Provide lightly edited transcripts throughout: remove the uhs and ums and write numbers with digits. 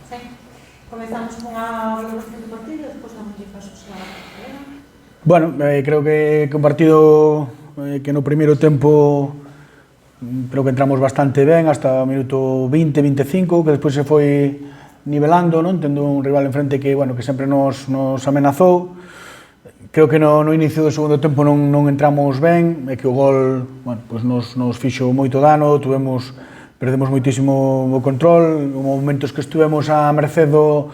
Sí. Comezamos con a valoración do partido, despois damos paso a Elena. Bueno, creo que un partido que no primeiro tempo creo que entramos bastante ben hasta o minuto 20-25, que despois se foi nivelando, non? Tendo un rival enfrente que, bueno, que sempre nos amenazou. Creo que no inicio do segundo tempo non entramos ben, e que o gol, bueno, pues nos fixo moito dano, perdemos moitísimo o control, momentos que estuvemos a merced do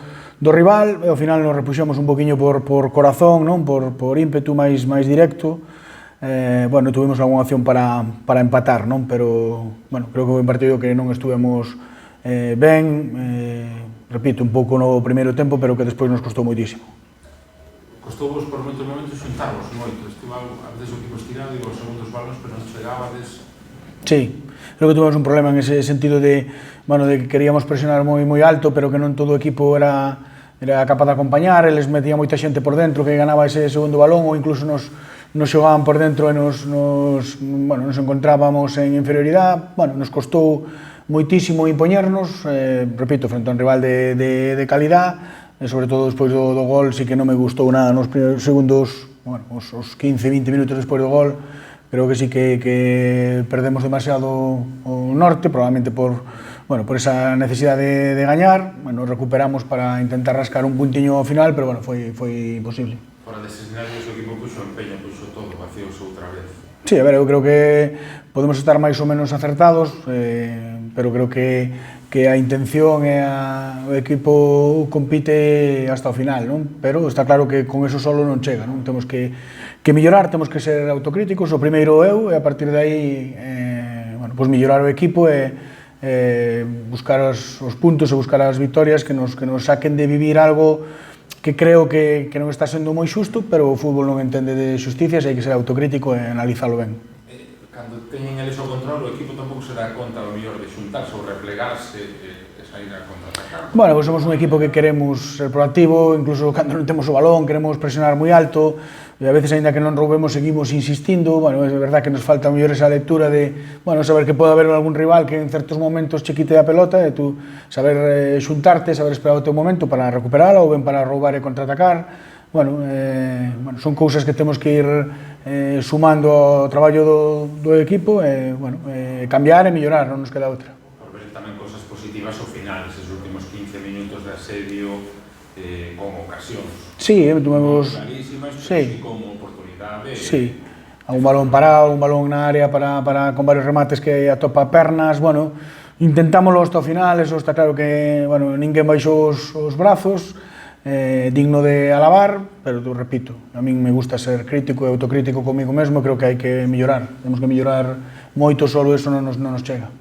rival, e ao final nos repuxemos un poquinho por corazón, non? Por ímpetu máis directo. Bueno, tuvimos algunha opción para empatar, non? Pero, bueno, creo que foi un partido que non estuvemos ben, repito, un pouco no primeiro tempo, pero que despois nos costou moitísimo. Costou-vos por moitos momentos xuntarvos moito, estivo a veces o equipo estirado e os segundos balóns, pero non chegabades. Sí, creo que tuvimos un problema en ese sentido de que queríamos presionar moi alto, pero que non todo o equipo era capaz de acompañar, eles metía moita xente por dentro que ganaba ese segundo balón, ou incluso nos xogaban por dentro e nos encontrábamos en inferioridade. Bueno, nos costou moitísimo impoñernos, repito, frente a un rival de calidad, e sobre todo despois do gol sí que non me gustou nada nos primeiros segundos, bueno, os 15-20 minutos despois do gol, creo que sí que perdemos demasiado o norte, probablemente por esa necesidade de gañar. Bueno, recuperamos para intentar rascar un puntiño ao final, pero bueno, foi imposible. Fora deses nervios o equipo puxo empeño, puxo todo, vacíouse outra vez. Sí, a ver, eu creo que podemos estar máis ou menos acertados, pero creo que a intención e o equipo compite hasta o final, non? Pero está claro que con eso solo non chega, non? Temos que mellorar, temos que ser autocríticos, o primeiro eu, e a partir de aí, mellorar o equipo e buscar os puntos e buscar as victorias que nos saquen de vivir algo que creo que non está sendo moi xusto, pero o fútbol non entende de xusticias e hai que ser autocrítico e analizalo ben. Cando teñen eles o control, o equipo tampouco se dá conta o mellor de xuntarse ou replegarse e sair a contraatacar. Bueno, pues somos un equipo que queremos ser proactivo, incluso cando non temos o balón, queremos presionar moi alto, e a veces, aínda que non roubemos, seguimos insistindo. Bueno, é verdad que nos falta mellor esa lectura de, bueno, saber que pode haber algún rival que en certos momentos che quite a pelota, e tú saber xuntarte, saber esperar o teu momento para recuperala ou ben para roubar e contraatacar. Bueno, son cousas que temos que ir sumando ao traballo do equipo e, cambiar e mellorar, non nos queda outra. Por ver tamén cousas positivas ao final, eses últimos 15 minutos de asedio con ocasións. Sí, tuvimos... Clarísimas, pero sí como oportunidade. Sí, un balón parado, un balón na área con varios remates que atopa pernas, bueno, intentámoslo hasta o final, eso está claro que, bueno, ninguén baixou os brazos, digno de alabar, pero repito, a min me gusta ser crítico e autocrítico comigo mesmo, creo que hai que mellorar, temos que mellorar moito, solo eso non nos chega.